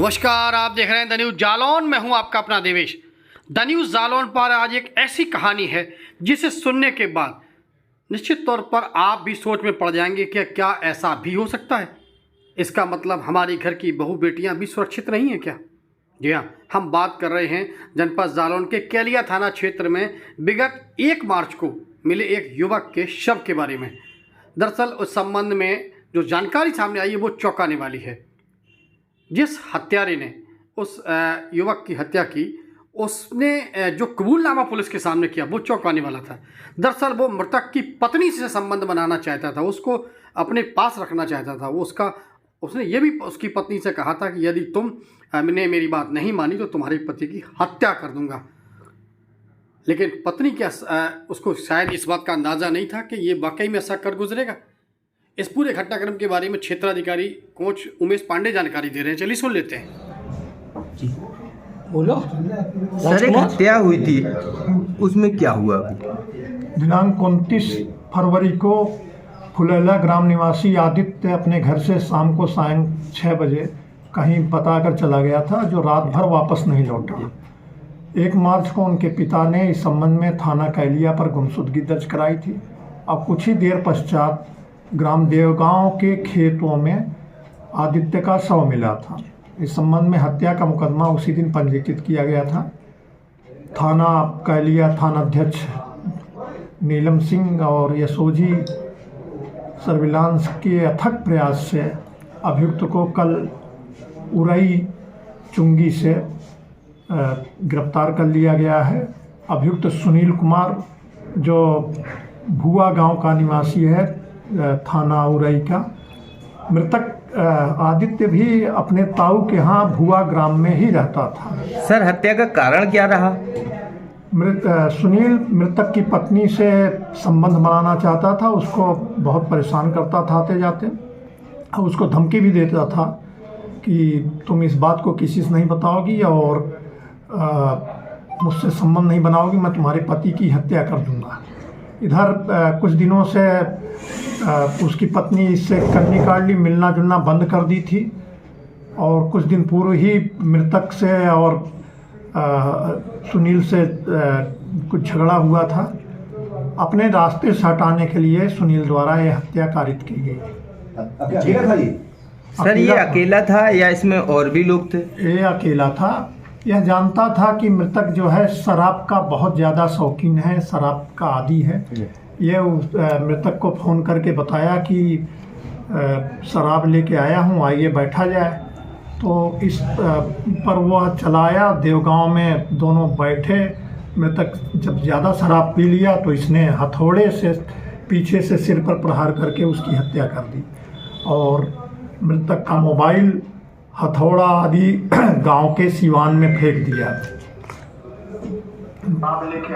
नमस्कार, आप देख रहे हैं द न्यूज़ जालौन। मैं हूं आपका अपना देवेश। द न्यूज़ जालौन पर आज एक ऐसी कहानी है जिसे सुनने के बाद निश्चित तौर पर आप भी सोच में पड़ जाएंगे कि क्या ऐसा भी हो सकता है। इसका मतलब हमारी घर की बहू बेटियां भी सुरक्षित नहीं हैं क्या? जी हाँ, हम बात कर रहे हैं जनपद जालौन के केलिया थाना क्षेत्र में विगत 1 मार्च को मिले एक युवक के शव के बारे में। दरअसल उस संबंध में जो जानकारी सामने आई है वो चौंकाने वाली है। जिस हत्यारे ने उस युवक की हत्या की, उसने जो कबूलनामा पुलिस के सामने किया वो चौंकाने वाला था। दरअसल वो मृतक की पत्नी से संबंध बनाना चाहता था, उसको अपने पास रखना चाहता था। उसने ये भी उसकी पत्नी से कहा था कि यदि तुमने मेरी बात नहीं मानी तो तुम्हारे पति की हत्या कर दूंगा। लेकिन पत्नी क्या उसको शायद इस बात का अंदाज़ा नहीं था कि ये वाकई में ऐसा कर गुजरेगा। इस पूरे घटनाक्रम के बारे में क्षेत्राधिकारी कोच उमेश पांडे जानकारी दे रहे हैं, चलिए सुन लेते हैं। बोलो सर, एक हत्या हुई थी, उसमें क्या हुआ? दिनांक 29 फरवरी को फुलेला ग्राम निवासी आदित्य अपने घर से शाम को सायं 6 बजे कहीं बताकर चला गया था, जो रात भर वापस नहीं लौटा। 1 मार्च को उनके पिता ने इस संबंध में थाना कैलिया पर गुमशुदगी दर्ज कराई थी। अब कुछ ही देर पश्चात ग्राम देवगांव के खेतों में आदित्य का शव मिला था। इस संबंध में हत्या का मुकदमा उसी दिन पंजीकृत किया गया था। थाना कैलिया थानाध्यक्ष नीलम सिंह और यशोजी सर्विलांस के अथक प्रयास से अभियुक्त को कल उरई चुंगी से गिरफ्तार कर लिया गया है। अभियुक्त सुनील कुमार, जो भुआ गांव का निवासी है, थाना उरई का। मृतक आदित्य भी अपने ताऊ के यहाँ भुआ ग्राम में ही रहता था। सर, हत्या का कारण क्या रहा? सुनील मृतक की पत्नी से संबंध बनाना चाहता था, उसको बहुत परेशान करता था आते जाते, और उसको धमकी भी देता था कि तुम इस बात को किसी से नहीं बताओगी और मुझसे संबंध नहीं बनाओगी, मैं तुम्हारे पति की हत्या कर दूंगा। इधर कुछ दिनों से उसकी पत्नी इससे कन्नी काट ली, मिलना जुलना बंद कर दी थी, और कुछ दिन पूर्व ही मृतक से और सुनील से कुछ झगड़ा हुआ था। अपने रास्ते से हटाने के लिए सुनील द्वारा यह हत्या कारित की गई। अकेला था ये? सर, ये अकेला था या इसमें और भी लोग थे? ये अकेला था। यह जानता था कि मृतक जो है शराब का बहुत ज़्यादा शौकीन है, शराब का आदी है। ये मृतक को फ़ोन करके बताया कि शराब लेके आया हूँ, आइए बैठा जाए। तो इस पर वह चलाया। देवगांव में दोनों बैठे। मृतक जब ज़्यादा शराब पी लिया तो इसने हथौड़े से पीछे से सिर पर प्रहार करके उसकी हत्या कर दी, और मृतक का मोबाइल, हथौड़ा आदि गांव के सिवान में फेंक दिया।